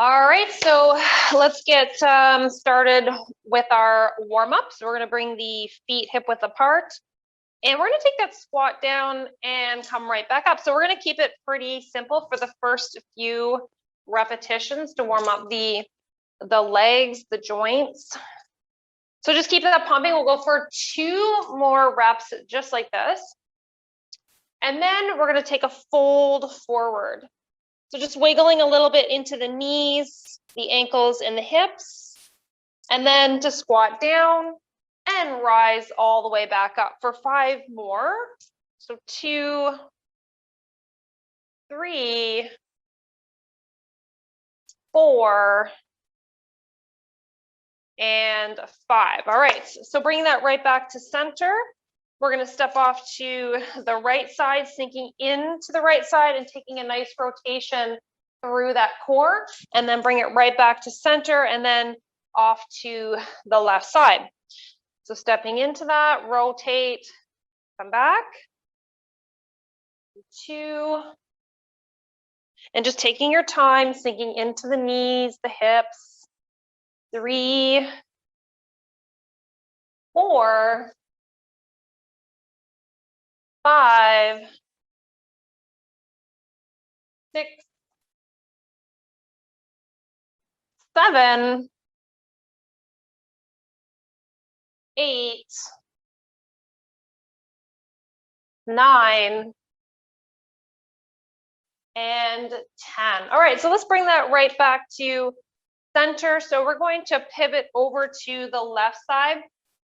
All right, so let's get started with our warm-up. So we're going to bring the feet hip width apart, and we're going to take that squat down and come right back up. So we're going to keep it pretty simple for the first few repetitions to warm up the legs, the joints. So just keep that pumping. We'll go for 2 more reps just like this. And then we're going to take a fold forward. So just wiggling a little bit into the knees, the ankles, and the hips, and then to squat down and rise all the way back up for 5 more. So 2, 3, 4, and 5. All right, so bring that right back to center. We're going to step off to the right side, sinking into the right side and taking a nice rotation through that core, and then bring it right back to center and then off to the left side. So stepping into that, rotate, come back, 2, and just taking your time, sinking into the knees, the hips, 3, 4, 5, 6, 7, 8, 9, and 10. All right, so let's bring that right back to center. So we're going to pivot over to the left side.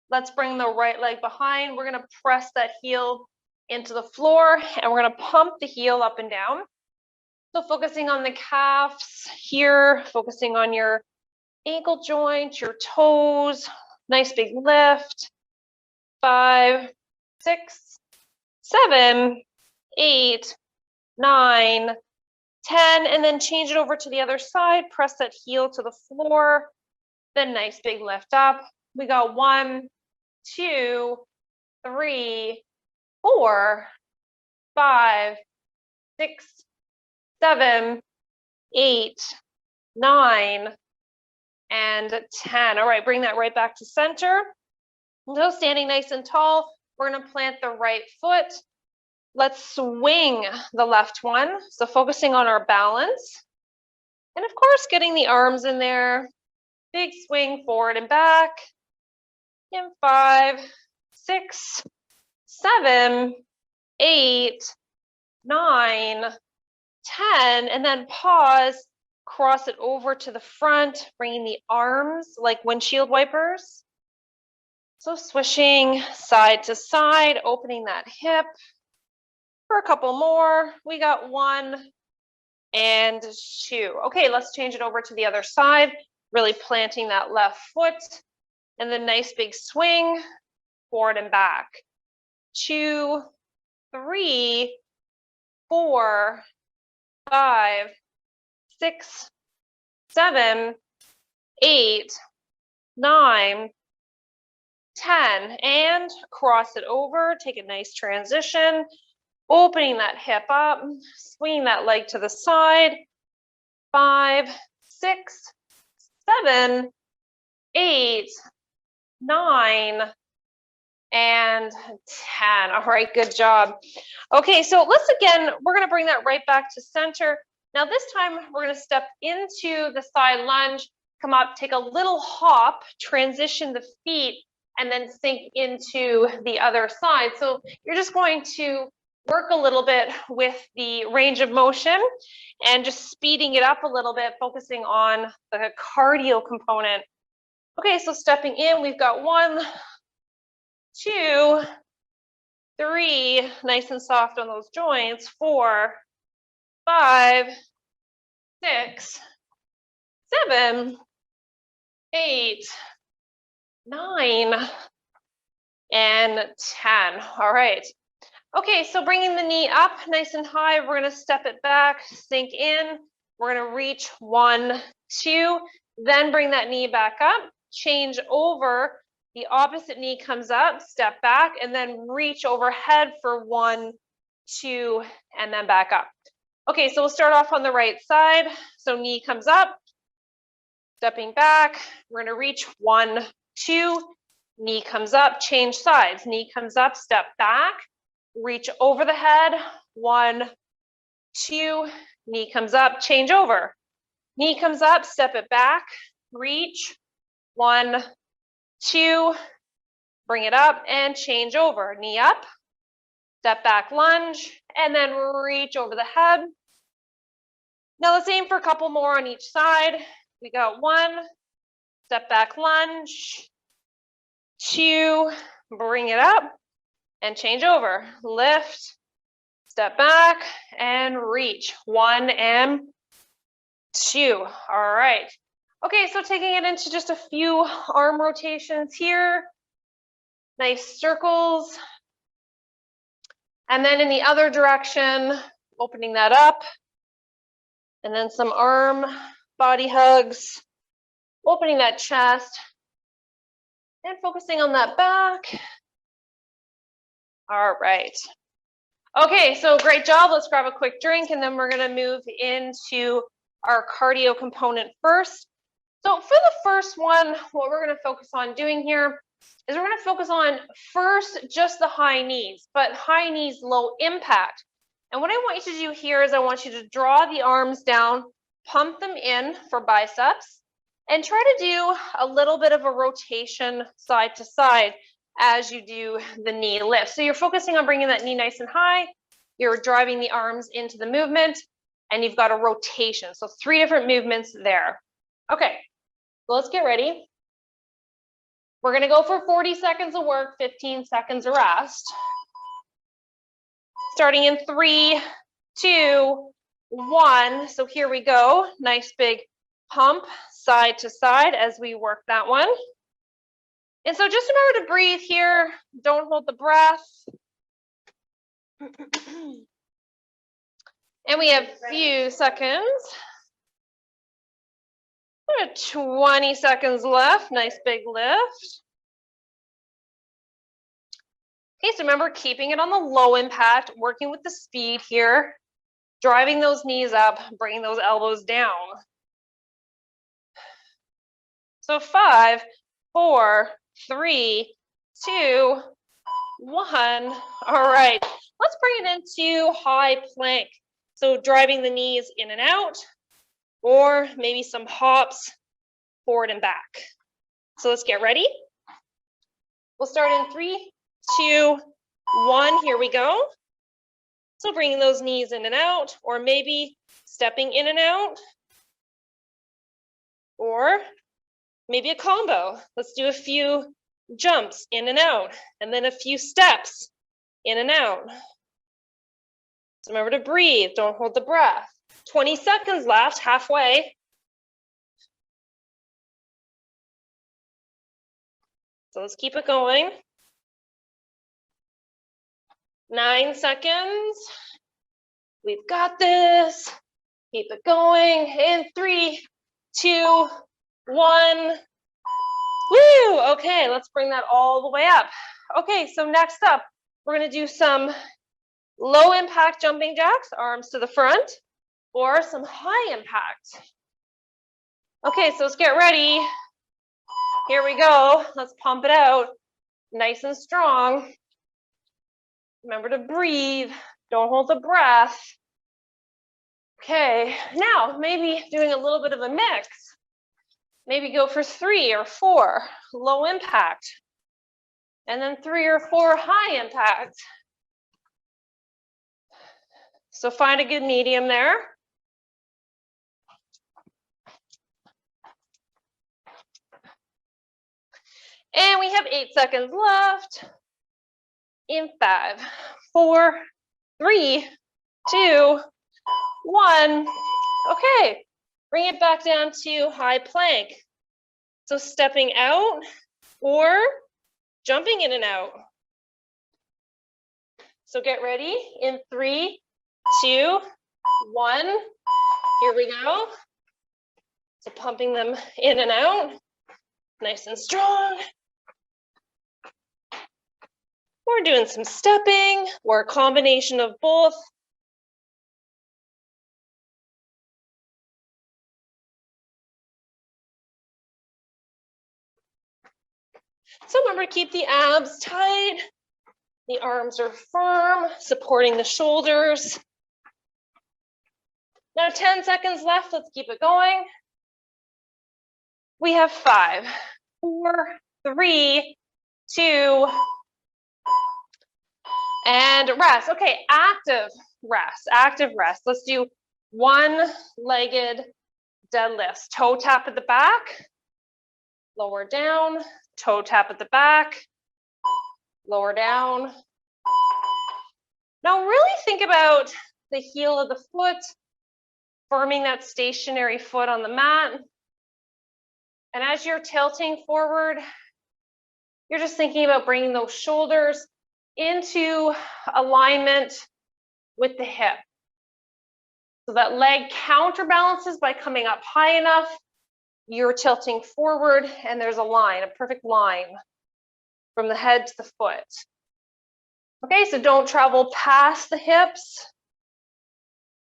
Let's bring the right leg behind. We're going to press that heel into the floor, and we're going to pump the heel up and down. So focusing on the calves here, focusing on your ankle joint, your toes, nice big lift. 5, 6, 7, 8, 9, 10, and then change it over to the other side. Press that heel to the floor, then nice big lift up. We got 1, 2, 3, 4, 5, 6, 7, 8, 9, and 10. All right, bring that right back to center. So standing nice and tall, we're going to plant the right foot. Let's swing the left one. So focusing on our balance. And of course, getting the arms in there. Big swing forward and back. In 5, 6, 7, 8, 9, 10, and then pause, cross it over to the front, bringing the arms like windshield wipers. So swishing side to side, opening that hip. For a couple more, we got 1 and 2. Okay, let's change it over to the other side, really planting that left foot, and then nice big swing, forward and back. 2, 3, 4, 5, 6, 7, 8, 9, 10, and cross it over, take a nice transition, opening that hip up, swinging that leg to the side. 5, 6, 7, 8, 9, and 10. All right, good job. Okay, so we're going to bring that right back to center. Now this time we're going to step into the side lunge, come up, take a little hop, transition the feet, and then sink into the other side. So you're just going to work a little bit with the range of motion and just speeding it up a little bit, focusing on the cardio component. Okay, so stepping in, we've got 1, 2, 3, nice and soft on those joints. 4, 5, 6, 7, 8, 9, and 10. All right. Okay, so bringing the knee up nice and high, we're going to step it back, sink in. We're going to reach 1, 2, then bring that knee back up, change over. The opposite knee comes up, step back, and then reach overhead for 1, 2, and then back up. Okay, so we'll start off on the right side. So knee comes up, Stepping back, we're gonna reach 1, 2, knee comes up, change sides. Knee comes up, step back, reach over the head, 1, 2, knee comes up, change over. Knee comes up, step it back, reach, 1, 2, bring it up and change over. Knee up, step back, lunge, and then reach over the head. Now let's aim for a couple more on each side. We got 1, step back, lunge, 2, bring it up and change over. Lift, step back and reach. 1 and 2. All right. Okay, so taking it into just a few arm rotations here. Nice circles. And then in the other direction, opening that up. And then some arm body hugs. Opening that chest. And focusing on that back. All right. Okay, so great job. Let's grab a quick drink and then we're gonna move into our cardio component first. So for the first one, what we're gonna focus on doing here is we're gonna focus on first just the high knees, but high knees, low impact. And what I want you to do here is I want you to draw the arms down, pump them in for biceps, and try to do a little bit of a rotation side to side as you do the knee lift. So you're focusing on bringing that knee nice and high, you're driving the arms into the movement, and you've got a rotation. So 3 different movements there. Okay, so let's get ready. We're gonna go for 40 seconds of work, 15 seconds of rest. Starting in 3, 2, 1. So here we go. Nice big pump side to side as we work that one. And so just remember to breathe here. Don't hold the breath. And we have a few seconds. 20 seconds left. Nice big lift. Okay, so remember keeping it on the low impact, working with the speed here, driving those knees up, bringing those elbows down. So 5, 4, 3, 2, 1. All right, let's bring it into high plank. So driving the knees in and out, or maybe some hops forward and back. So let's get ready. We'll start in 3, 2, 1. Here we go. So bringing those knees in and out, or maybe stepping in and out, or maybe a combo. Let's do a few jumps in and out, and then a few steps in and out. So remember to breathe, don't hold the breath. 20 seconds left, halfway. So let's keep it going. 9 seconds. We've got this. Keep it going in 3, 2, 1. Woo! Okay, let's bring that all the way up. Okay, so next up, we're gonna do some low impact jumping jacks, arms to the front, or some high impact. Okay, so let's get ready. Here we go. Let's pump it out. Nice and strong. Remember to breathe. Don't hold the breath. Okay, now maybe doing a little bit of a mix. Maybe go for 3 or 4 low impact, and then 3 or 4 high impact. So find a good medium there. And we have 8 seconds left. In 5, 4, 3, 2, 1. Okay, bring it back down to high plank. So stepping out or jumping in and out. So get ready in 3, 2, 1. Here we go. So pumping them in and out, nice and strong. We're doing some stepping or a combination of both. So remember to keep the abs tight. The arms are firm, supporting the shoulders. Now 10 seconds left, let's keep it going. We have 5, 4, 3, 2, and rest. Okay, active rest. Let's do one-legged deadlifts. Toe tap at the back, lower down, toe tap at the back, lower down. Now really think about the heel of the foot, firming that stationary foot on the mat. And as you're tilting forward, you're just thinking about bringing those shoulders into alignment with the hip. So that leg counterbalances by coming up high enough. You're tilting forward and there's a line, a perfect line from the head to the foot. Okay, so don't travel past the hips.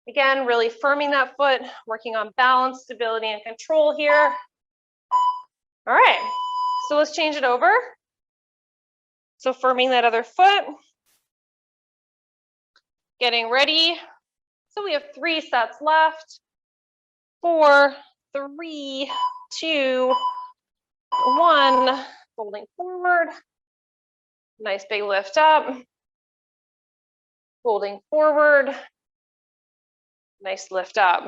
Again, really firming that foot, working on balance, stability, and control here. All right, so let's change it over. So firming that other foot. Getting ready. So we have 3 sets left. 4, 3, 2, 1. Folding forward. Nice big lift up. Folding forward. Nice lift up.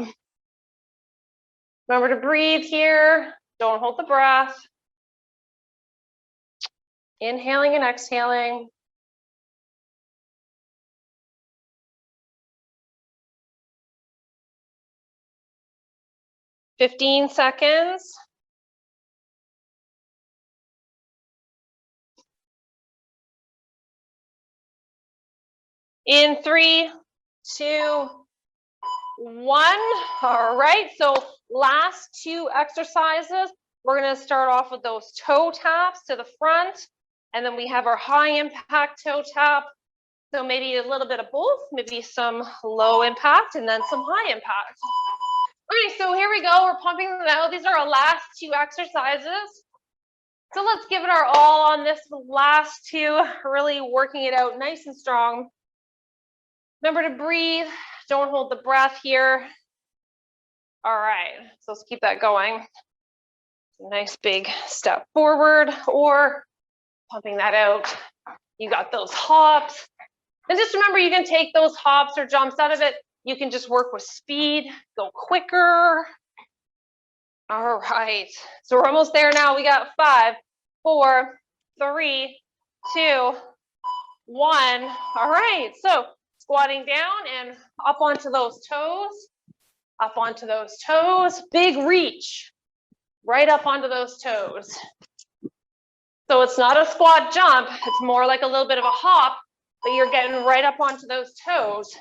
Remember to breathe here. Don't hold the breath. Inhaling and exhaling. "15 seconds. In 3, 2, 1. All right, so last 2 exercises. We're going to start off with those toe taps to the front, and then we have our high impact toe tap. So maybe a little bit of both, maybe some low impact and then some high impact. Okay, so here we go. We're pumping them out. These are our last 2 exercises. So let's give it our all on this last 2, really working it out nice and strong. Remember to breathe. Don't hold the breath here. All right, so let's keep that going. Nice big step forward or pumping that out. You got those hops. And just remember, you can take those hops or jumps out of it. You can just work with speed, go quicker. All right, so we're almost there now. We got 5, 4, 3, 2, 1. All right, so squatting down and up onto those toes, up onto those toes. Big reach, right up onto those toes. So it's not a squat jump. It's more like a little bit of a hop, but you're getting right up onto those toes,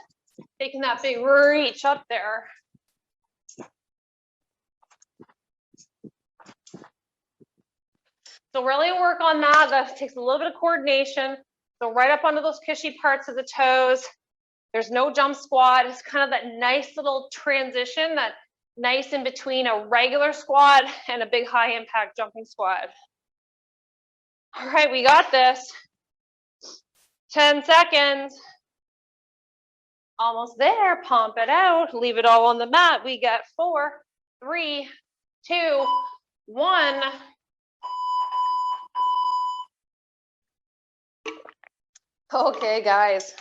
taking that big reach up there. So really work on that. That takes a little bit of coordination. So right up onto those cushy parts of the toes. There's no jump squat. It's kind of that nice little transition, that nice in between a regular squat and a big high impact jumping squat. All right, we got this. 10 seconds. Almost there. Pump it out. Leave it all on the mat. We got 4, 3, 2, 1. Okay, guys.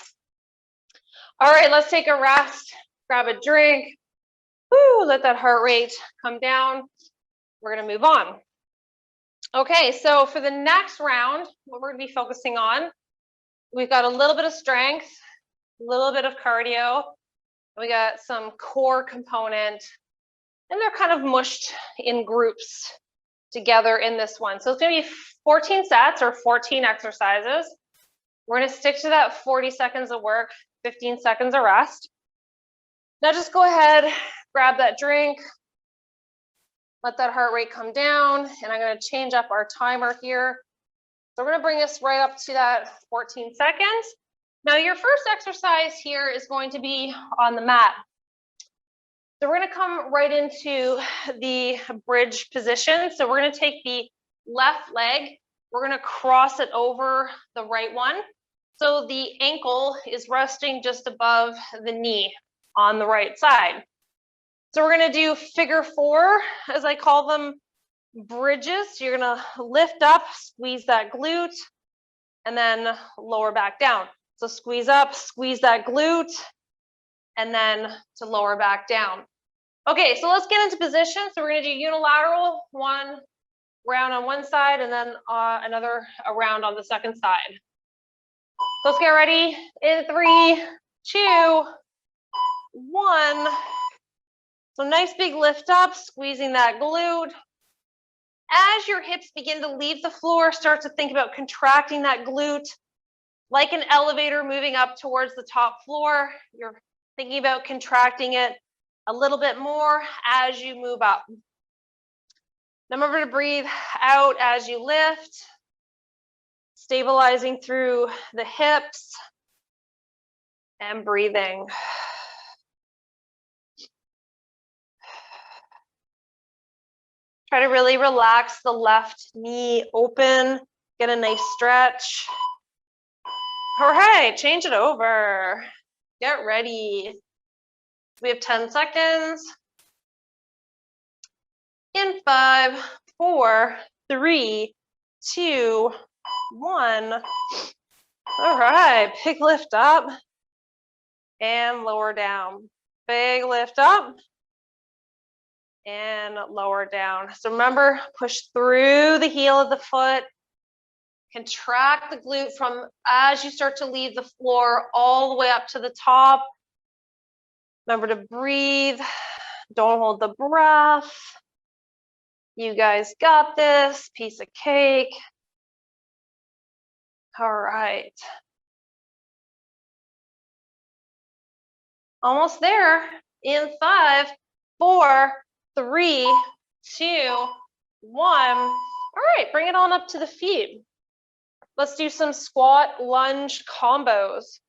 All right, let's take a rest. Grab a drink. Woo, let that heart rate come down. We're going to move on. Okay, so for the next round, what we're going to be focusing on, we've got a little bit of strength, a little bit of cardio. We got some core component, and they're kind of mushed in groups together in this one. So it's going to be 14 sets or 14 exercises. We're going to stick to that 40 seconds of work, 15 seconds of rest. Now just go ahead, grab that drink, let that heart rate come down, and I'm going to change up our timer here. So we're going to bring us right up to that 14 seconds. Now your first exercise here is going to be on the mat. So we're going to come right into the bridge position. So we're going to take the left leg we're going to cross it over the right one. So the ankle is resting just above the knee on the right side. So we're going to do figure 4, as I call them, bridges. You're going to lift up, squeeze that glute, and then lower back down. So squeeze up, squeeze that glute, and then to lower back down. Okay, so let's get into position. So we're going to do unilateral, one round on one side, and then another round on the second side. So let's get ready in 3, 2, 1. So nice big lift up, squeezing that glute. As your hips begin to leave the floor, start to think about contracting that glute like an elevator moving up towards the top floor. You're thinking about contracting it a little bit more as you move up. Now remember to breathe out as you lift, stabilizing through the hips and breathing. Try to really relax the left knee open, get a nice stretch. All right, change it over. Get ready. We have 10 seconds. In 5, 4, 3, 2, 1. All right, big lift up and lower down. Big lift up and lower down. So remember, push through the heel of the foot, contract the glute from as you start to leave the floor all the way up to the top. Remember to breathe, don't hold the breath. You guys got this, piece of cake. All right. Almost there in 5, 4, 3, 2, 1. All right, bring it on up to the feet. Let's do some squat lunge combos.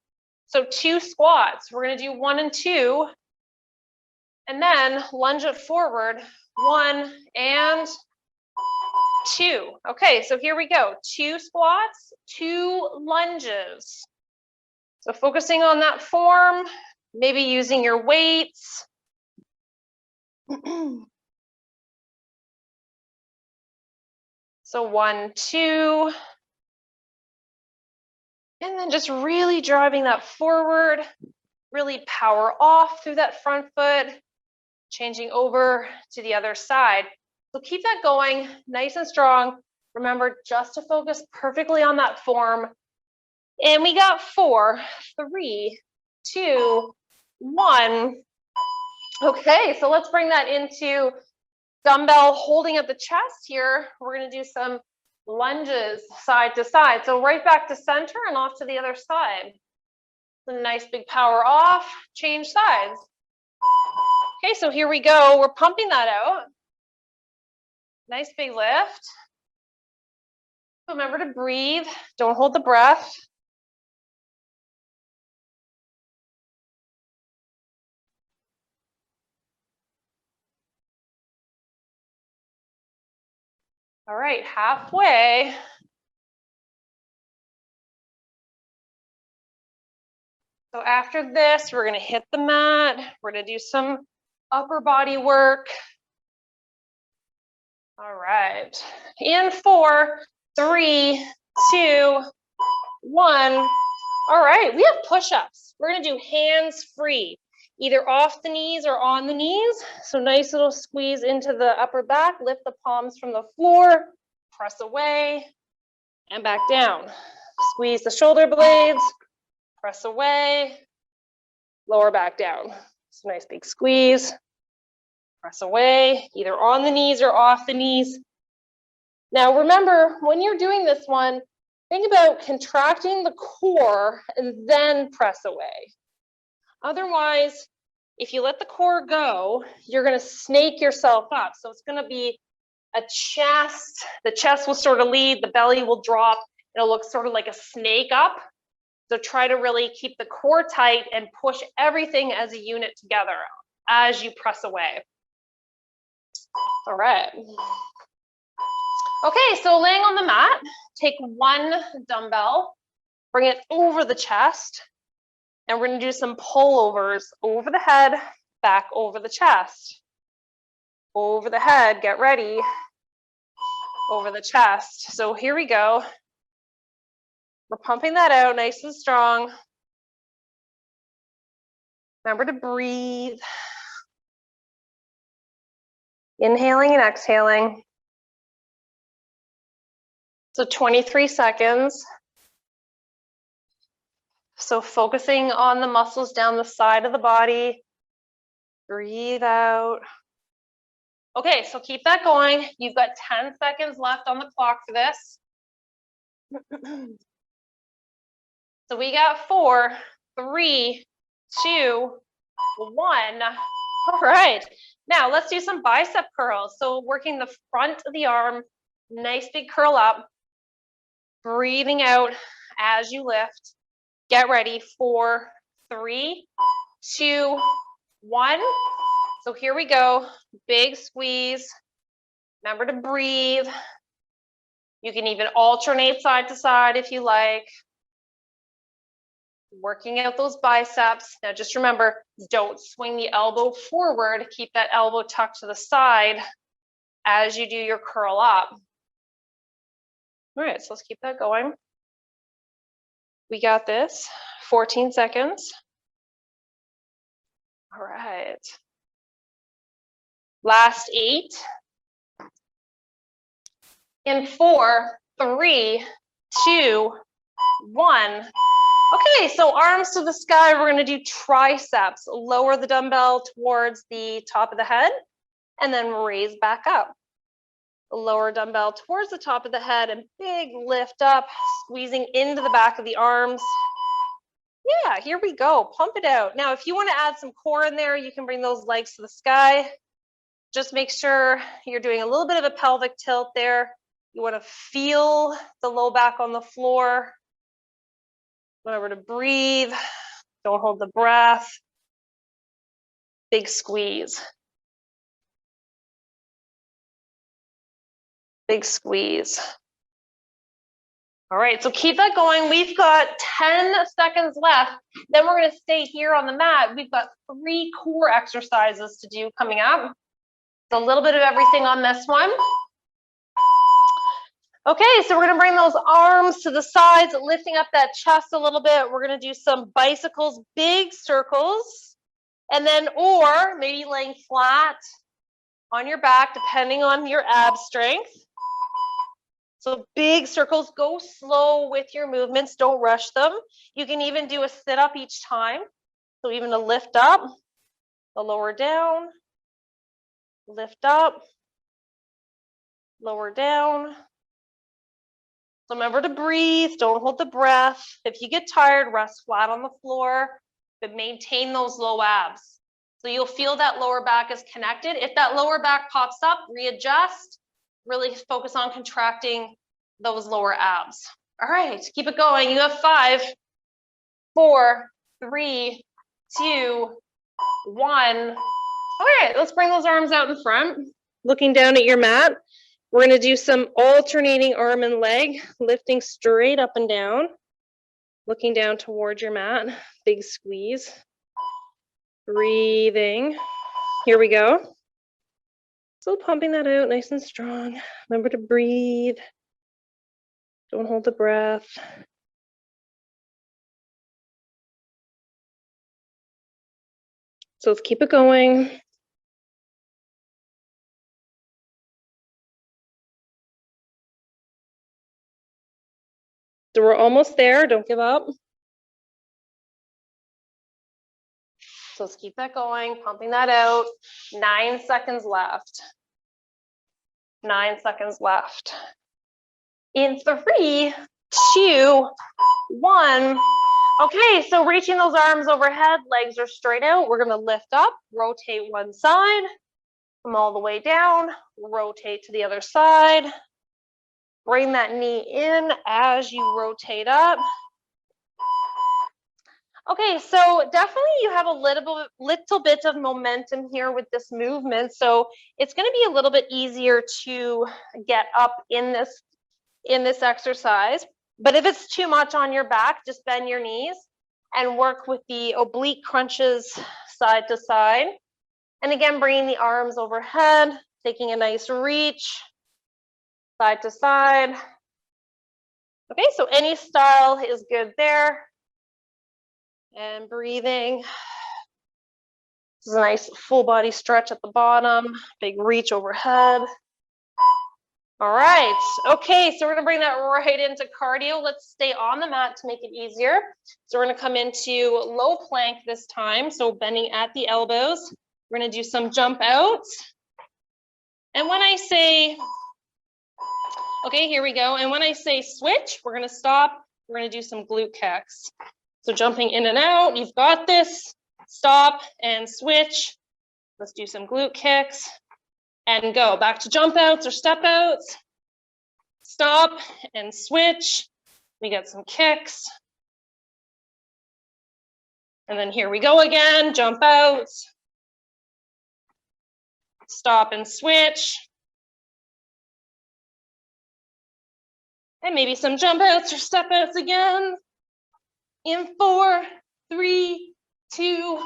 So 2 squats. We're going to do 1 and 2. And then lunge it forward. 1 and 2. Okay, so here we go. 2 squats, 2 lunges. So focusing on that form, maybe using your weights. So 1, 2. And then just really driving that forward, really power off through that front foot, changing over to the other side. So keep that going nice and strong. Remember just to focus perfectly on that form. And we got 4, 3, 2, 1. Okay, so let's bring that into dumbbell holding of the chest here. We're going to do some lunges side to side. So right back to center and off to the other side. Some nice big power off, change sides. Okay, so here we go. We're pumping that out. Nice big lift. Remember to breathe. Don't hold the breath. All right, halfway. So after this, we're going to hit the mat. We're going to do some upper body work. All right. In 4, 3, 2, 1. All right, we have push-ups. We're going to do hands free, either off the knees or on the knees. So nice little squeeze into the upper back, lift the palms from the floor, press away and back down. Squeeze the shoulder blades, press away, lower back down. So nice big squeeze, press away, either on the knees or off the knees. Now remember, when you're doing this one, think about contracting the core and then press away. Otherwise, if you let the core go, you're going to snake yourself up. So it's going to be a chest. The chest will sort of lead, the belly will drop. It'll look sort of like a snake up. So try to really keep the core tight and push everything as a unit together as you press away. All right. Okay, so laying on the mat, take one dumbbell, bring it over the chest, and we're gonna do some pullovers over the head, back over the chest. Over the head, get ready. Over the chest. So here we go. We're pumping that out nice and strong. Remember to breathe. Inhaling and exhaling. So 23 seconds. So focusing on the muscles down the side of the body. Breathe out. Okay, so keep that going. You've got 10 seconds left on the clock for this. So we got 4, 3, 2, 1. All right. Now let's do some bicep curls. So working the front of the arm, nice big curl up. Breathing out as you lift. Get ready. 4, 3, 2, 1. So here we go. Big squeeze. Remember to breathe. You can even alternate side to side if you like. Working out those biceps. Now just remember, don't swing the elbow forward. Keep that elbow tucked to the side as you do your curl up. All right, so let's keep that going. We got this. 14 seconds. All right. Last 8. In 4, 3, 2, 1. Okay, so arms to the sky. We're going to do triceps. Lower the dumbbell towards the top of the head and then raise back up. Lower dumbbell towards the top of the head and big lift up, squeezing into the back of the arms. Yeah, here we go. Pump it out. Now, if you want to add some core in there, you can bring those legs to the sky. Just make sure you're doing a little bit of a pelvic tilt there. You want to feel the low back on the floor. Remember to breathe. Don't hold the breath. Big squeeze. Big squeeze. All right, so keep that going. We've got 10 seconds left. Then we're going to stay here on the mat. We've got 3 core exercises to do coming up. So a little bit of everything on this one. Okay, so we're going to bring those arms to the sides, lifting up that chest a little bit. We're going to do some bicycles, big circles, and then or maybe laying flat on your back, depending on your ab strength. So big circles, go slow with your movements, don't rush them. You can even do a sit up each time. So even a lift up, a lower down, lift up, lower down. So remember to breathe, don't hold the breath. If you get tired, rest flat on the floor, but maintain those low abs. So you'll feel that lower back is connected. If that lower back pops up, readjust, really focus on contracting those lower abs. All right, keep it going. You have 5, 4, 3, 2, 1. All right, let's bring those arms out in front. Looking down at your mat. We're going to do some alternating arm and leg, lifting straight up and down, looking down towards your mat, big squeeze, breathing. Here we go. So pumping that out nice and strong. Remember to breathe. Don't hold the breath. So let's keep it going. So we're almost there, don't give up. So let's keep that going, pumping that out. 9 seconds left. 9 seconds left. In 3, 2, 1. Okay, so reaching those arms overhead, legs are straight out. We're gonna lift up, rotate one side, come all the way down, rotate to the other side. Bring that knee in as you rotate up. Okay, so definitely you have a little bit of momentum here with this movement. So it's going to be a little bit easier to get up in this exercise. But if it's too much on your back, just bend your knees and work with the oblique crunches side to side. And again, bringing the arms overhead, taking a nice reach side to side. Okay, so any style is good there. And breathing. This is a nice full body stretch at the bottom, big reach overhead. All right, okay, so we're gonna bring that right into cardio. Let's stay on the mat to make it easier. So we're gonna come into low plank this time, so bending at the elbows. We're gonna do some jump outs. And when I say, okay, here we go. And when I say switch, we're gonna stop. We're gonna do some glute kicks. So jumping in and out, you've got this. Stop and switch. Let's do some glute kicks and go back to jump outs or step outs. Stop and switch. We get some kicks. And then here we go again, jump outs. Stop and switch. And maybe some jump outs or step outs again. In 4, 3, 2,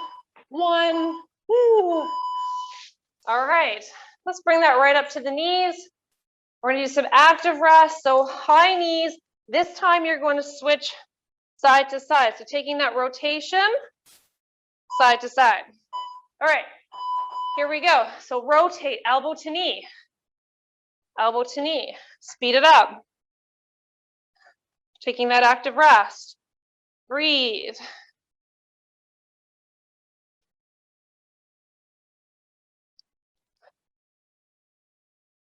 1. Woo. All right, let's bring that right up to the knees. We're gonna do some active rest. So high knees. This time you're going to switch side to side. So taking that rotation, side to side. All right, here we go. So rotate, elbow to knee. Elbow to knee. Speed it up. Taking that active rest. Breathe.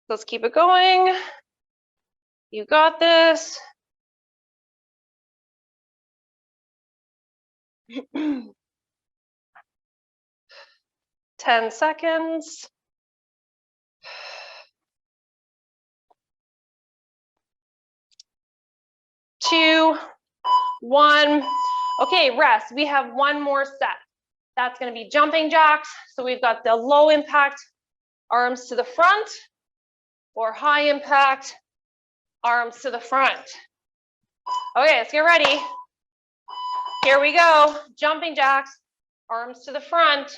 Let's keep it going. You got this. 10 seconds. 2, 1. Okay, rest. We have one more set. That's going to be jumping jacks. So we've got the low impact arms to the front, or high impact arms to the front. Okay, let's get ready. Here we go. Jumping jacks, arms to the front.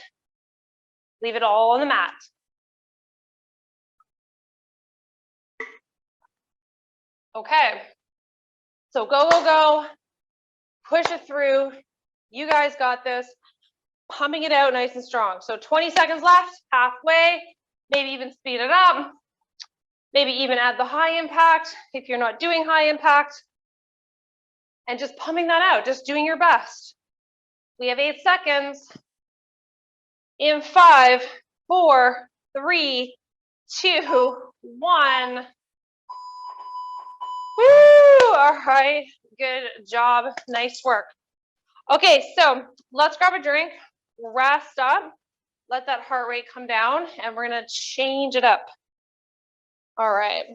Leave it all on the mat. Okay. So go, go, go. Push it through. You guys got this. Pumping it out nice and strong. So 20 seconds left, halfway. Maybe even speed it up. Maybe even add the high impact if you're not doing high impact. And just pumping that out, just doing your best. We have 8 seconds. In 5, 4, 3, 2, 1. Woo! All right, good job, nice work. Okay, so let's grab a drink, rest up, let that heart rate come down, and we're gonna change it up. All right.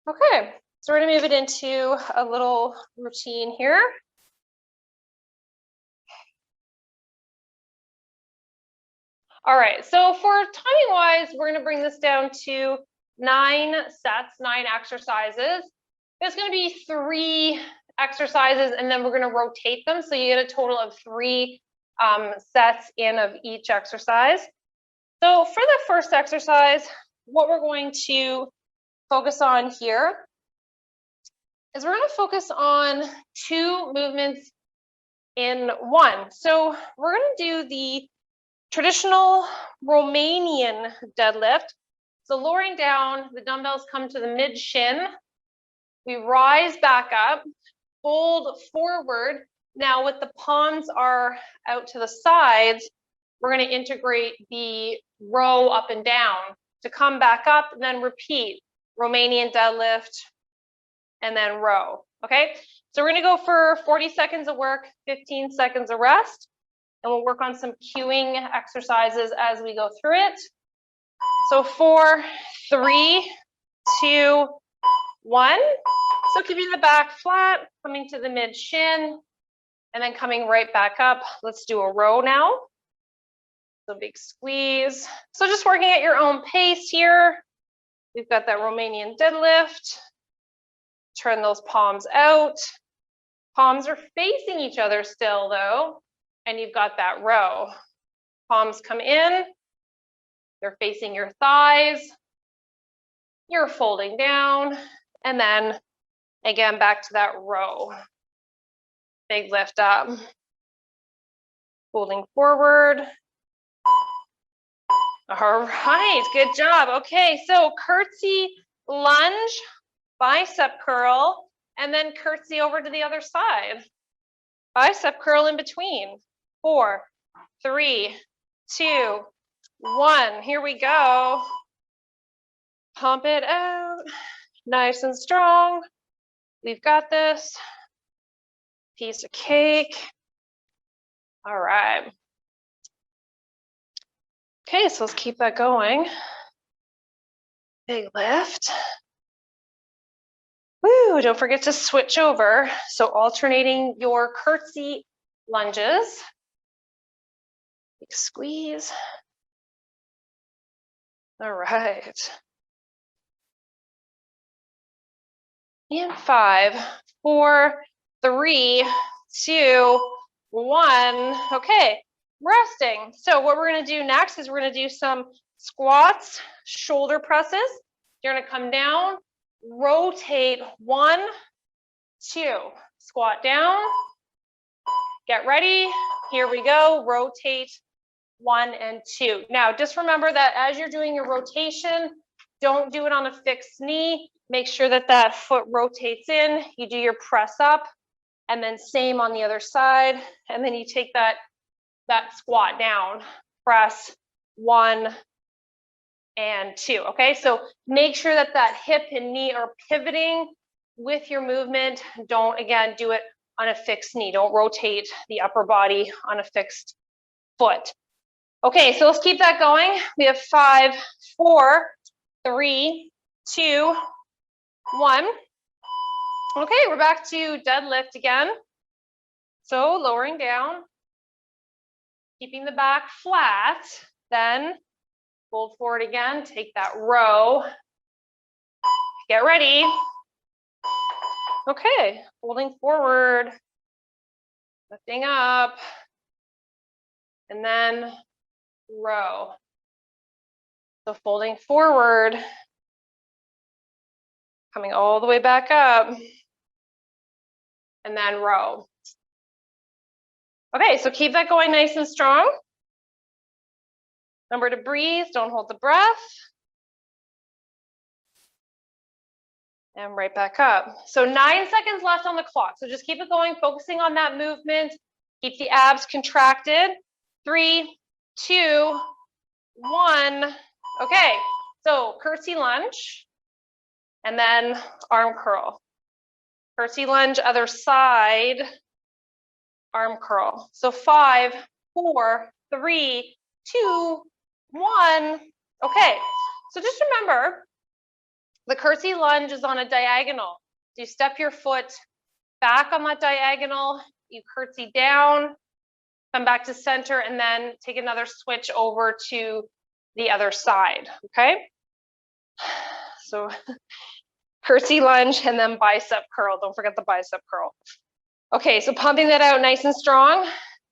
Okay, so we're gonna move it into a little routine here. All right, so for timing wise, we're gonna bring this down to 9 sets, 9 exercises. There's gonna be 3 exercises and then we're gonna rotate them. So you get a total of 3 sets in of each exercise. So for the first exercise, what we're going to focus on here is we're gonna focus on 2 movements in one. So we're gonna do the traditional Romanian deadlift. So lowering down, the dumbbells come to the mid shin. We rise back up, fold forward. Now with the palms are out to the sides, we're going to integrate the row up and down to come back up and then repeat Romanian deadlift and then row. Okay, so we're going to go for 40 seconds of work, 15 seconds of rest, and we'll work on some cueing exercises as we go through it. So 4, 3, 2, 1. So keeping the back flat, coming to the mid shin, and then coming right back up. Let's do a row now. So big squeeze. So just working at your own pace here. We've got that Romanian deadlift. Turn those palms out. Palms are facing each other still though, and you've got that row. Palms come in, they're facing your thighs. You're folding down, and then again, back to that row. Big lift up. Folding forward. All right, good job. Okay, so curtsy lunge, bicep curl, and then curtsy over to the other side. Bicep curl in between. 4, 3, 2, 1. Here we go. Pump it out. Nice and strong. We've got this. Piece of cake. All right. Okay, so let's keep that going. Big lift. Woo, don't forget to switch over. So alternating your curtsy lunges. Big squeeze. All right. And 5, 4, 3, 2, 1. Okay, resting. So what we're going to do next is we're going to do some squats, shoulder presses. You're going to come down, rotate 1, 2, squat down, get ready. Here we go, rotate 1 and 2. Now, just remember that as you're doing your rotation, don't do it on a fixed knee. Make sure that that foot rotates in. You do your press up, and then same on the other side. And then you take that squat down, press 1 and 2. Okay, so make sure that that hip and knee are pivoting with your movement. Don't, again, do it on a fixed knee. Don't rotate the upper body on a fixed foot. Okay, so let's keep that going. We have 5, 4, 3, 2, 1. Okay, we're back to deadlift again. So lowering down, keeping the back flat, then fold forward again, take that row. Get ready. Okay, folding forward, lifting up, and then row. So folding forward, coming all the way back up, and then row. Okay, so keep that going nice and strong. Remember to breathe, don't hold the breath. And right back up. So 9 seconds left on the clock. So just keep it going, focusing on that movement. Keep the abs contracted. 3, 2, 1. Okay, so curtsy lunge, and then arm curl. Curtsy lunge, other side, arm curl. So 5, 4, 3, 2, 1. Okay, so just remember, the curtsy lunge is on a diagonal. You step your foot back on that diagonal, you curtsy down, come back to center, and then take another switch over to the other side, okay? So curtsy lunge and then bicep curl. Don't forget the bicep curl. Okay, so pumping that out nice and strong.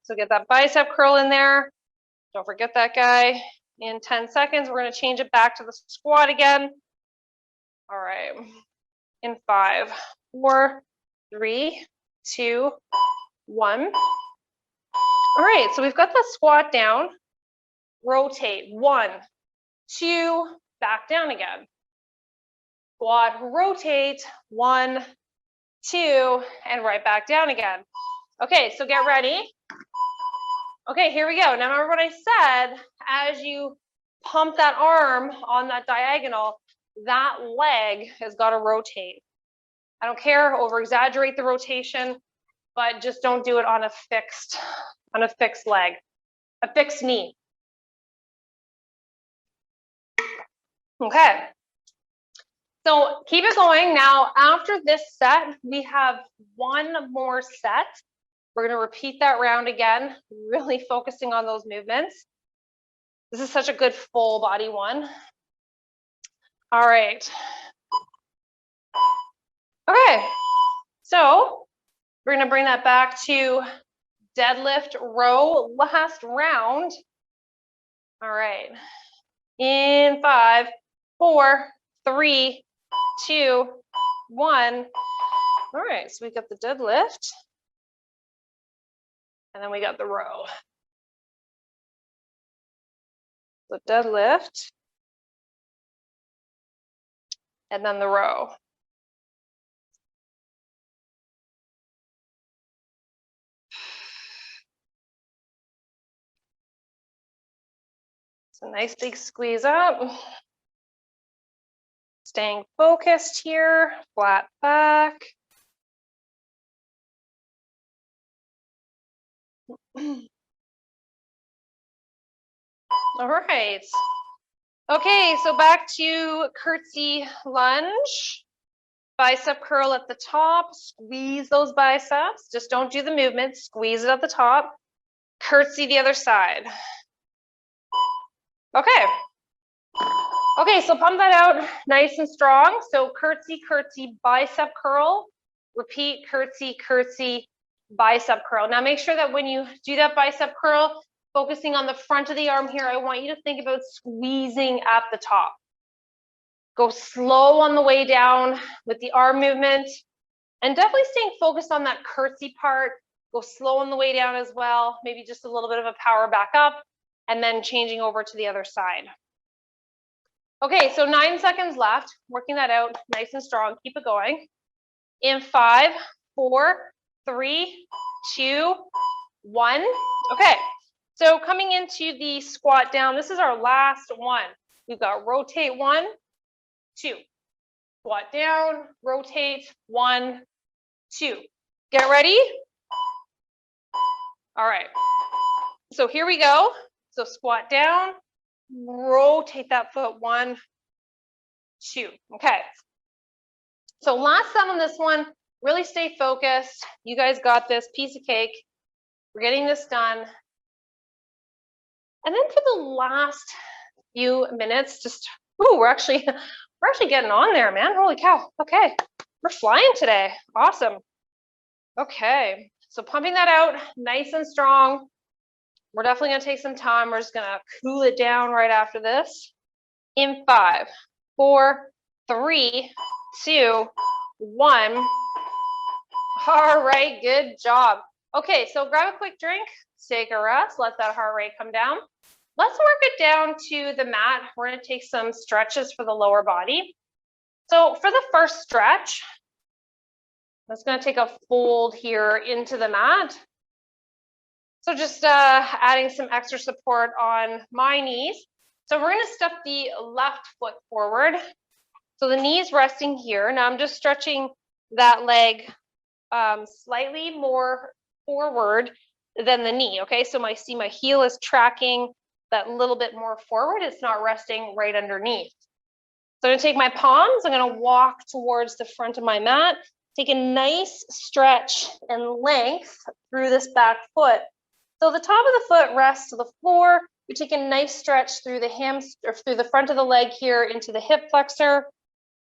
So get that bicep curl in there. Don't forget that guy. In 10 seconds, we're gonna change it back to the squat again. All right, in 5, 4, 3, 2, 1. All right, so we've got the squat down. Rotate 1, 2, back down again. Squat, rotate 1, 2, and right back down again. Okay, so get ready. Okay, here we go. Now remember what I said, as you pump that arm on that diagonal, that leg has got to rotate. I don't care, over exaggerate the rotation, but just don't do it on a fixed leg, a fixed knee. So keep it going. Now, after this set, we have one more set. We're going to repeat that round again, really focusing on those movements. This is such a good full body one. All right. Okay. So we're going to bring that back to deadlift row, last round. All right. In 5, 4, 3, 2, 1. All right. So we got the deadlift. And then we got the row. The deadlift. And then the row. So nice big squeeze up. Staying focused here, flat back. All right. Okay, so back to curtsy lunge. Bicep curl at the top, squeeze those biceps. Just don't do the movement, squeeze it at the top. Curtsy the other side. Okay. Okay, so pump that out nice and strong. So curtsy, curtsy, bicep curl. Repeat, curtsy, curtsy, bicep curl. Now make sure that when you do that bicep curl, focusing on the front of the arm here, I want you to think about squeezing at the top. Go slow on the way down with the arm movement, and definitely staying focused on that curtsy part. Go slow on the way down as well, maybe just a little bit of a power back up, and then changing over to the other side. Okay, so 9 seconds left, working that out nice and strong. Keep it going. In 5, 4, 3, 2, 1. Okay, so coming into the squat down, this is our last one. We've got rotate 1, 2. Squat down, rotate 1, 2. Get ready. All right. So here we go. So squat down, rotate that foot 1, 2. Okay. So last set on this one, really stay focused. You guys got this, piece of cake. We're getting this done. And then for the last few minutes, just, ooh, we're actually getting on there, man. Holy cow. Okay. We're flying today. Awesome. Okay. So pumping that out nice and strong. We're definitely going to take some time. We're just going to cool it down right after this. In 5, 4, 3, 2, 1. All right, good job. Okay, so grab a quick drink, take a rest, let that heart rate come down. Let's work it down to the mat. We're going to take some stretches for the lower body. So for the first stretch, that's going to take a fold here into the mat. So just adding some extra support on my knees. So we're going to step the left foot forward. So the knee's resting here. Now I'm just stretching that leg slightly more forward than the knee. Okay, so my heel is tracking that little bit more forward. It's not resting right underneath. So I'm going to take my palms. I'm going to walk towards the front of my mat. Take a nice stretch and length through this back foot. So the top of the foot rests to the floor. You take a nice stretch through the or through the front of the leg here into the hip flexor,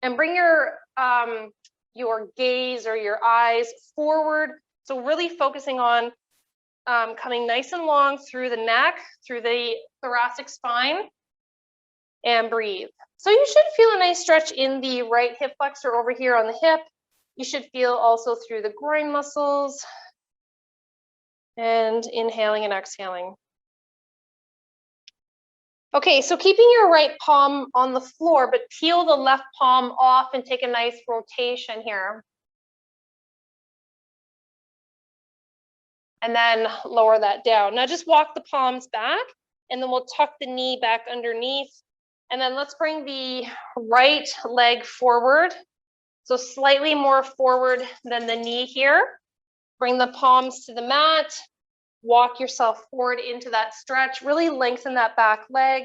and bring your gaze or your eyes forward. So really focusing on coming nice and long through the neck, through the thoracic spine, and breathe. So you should feel a nice stretch in the right hip flexor over here on the hip. You should feel also through the groin muscles, and inhaling and exhaling. Okay, so keeping your right palm on the floor, but peel the left palm off and take a nice rotation here. And then lower that down. Now just walk the palms back, and then we'll tuck the knee back underneath. And then let's bring the right leg forward. So slightly more forward than the knee here. Bring the palms to the mat. Walk yourself forward into that stretch. Really lengthen that back leg.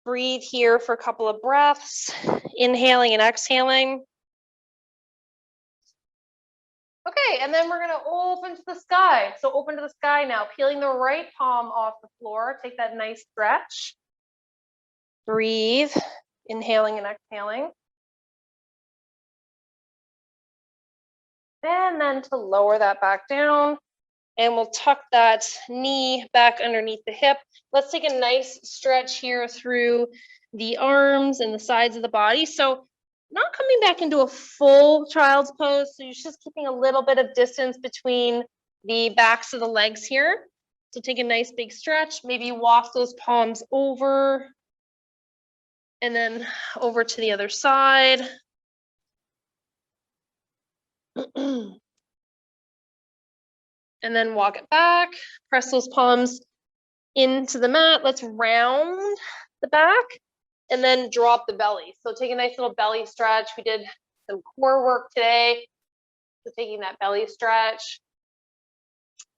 Breathe here for a couple of breaths, inhaling and exhaling. Okay, and then we're gonna open to the sky. So open to the sky now, peeling the right palm off the floor. Take that nice stretch. Breathe, inhaling and exhaling. And then to lower that back down. And we'll tuck that knee back underneath the hip. Let's take a nice stretch here through the arms and the sides of the body. So not coming back into a full child's pose. So you're just keeping a little bit of distance between the backs of the legs here. So take a nice big stretch. Maybe walk those palms over and then over to the other side. And then walk it back, press those palms into the mat. Let's round the back and then drop the belly. So take a nice little belly stretch. We did some core work today. So taking that belly stretch.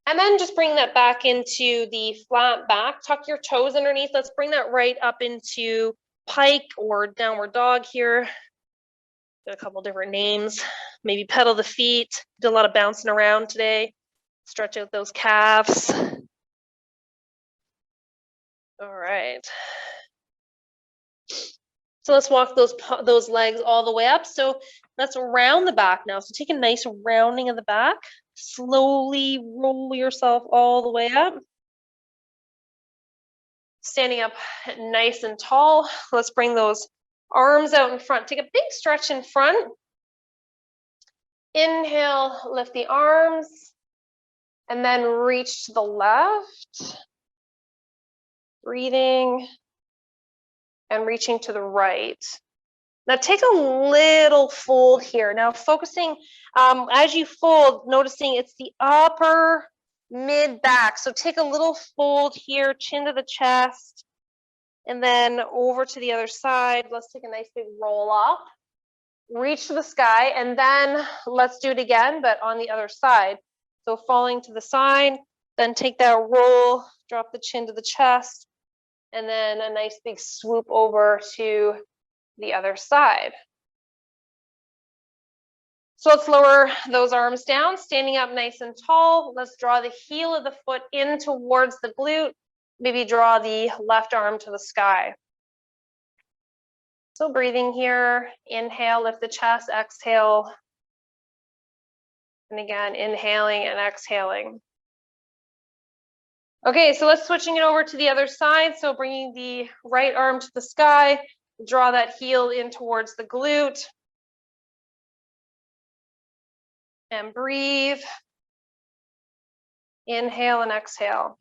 And then just bring that back into the flat back. Tuck your toes underneath. Let's bring that right up into pike or downward dog here. Got a couple different names. Maybe pedal the feet. Did a lot of bouncing around today. Stretch out those calves. All right. So let's walk those legs all the way up. So let's round the back now. So take a nice rounding of the back. Slowly roll yourself all the way up. Standing up nice and tall. Let's bring those arms out in front. Take a big stretch in front. Inhale, lift the arms. And then reach to the left. Breathing. And reaching to the right. Now take a little fold here. Now focusing as you fold, noticing it's the upper mid back. So take a little fold here, chin to the chest, and then over to the other side. Let's take a nice big roll up. Reach to the sky, and then let's do it again, but on the other side. So falling to the side, then take that roll, drop the chin to the chest, and then a nice big swoop over to the other side. So let's lower those arms down, standing up nice and tall. Let's draw the heel of the foot in towards the glute. Maybe draw the left arm to the sky. So breathing here, inhale, lift the chest, exhale. And again, inhaling and exhaling. Okay, so let's switching it over to the other side. So bringing the right arm to the sky, draw that heel in towards the glute. And breathe. Inhale and exhale.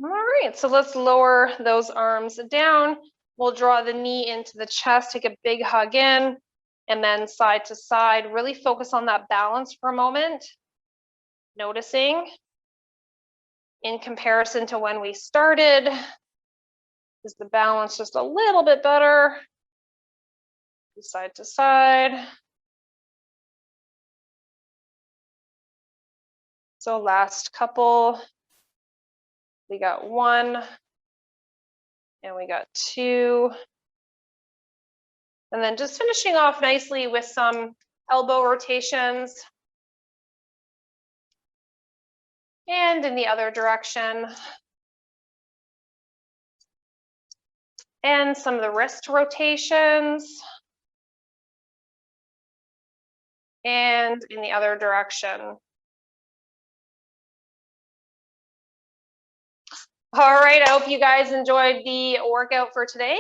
All right, so let's lower those arms down. We'll draw the knee into the chest, take a big hug in, and then side to side. Really focus on that balance for a moment. Noticing in comparison to when we started, is the balance just a little bit better? Side to side. So last couple. We got 1, and we got 2. And then just finishing off nicely with some elbow rotations. And in the other direction. And some of the wrist rotations. And in the other direction. All right, I hope you guys enjoyed the workout for today.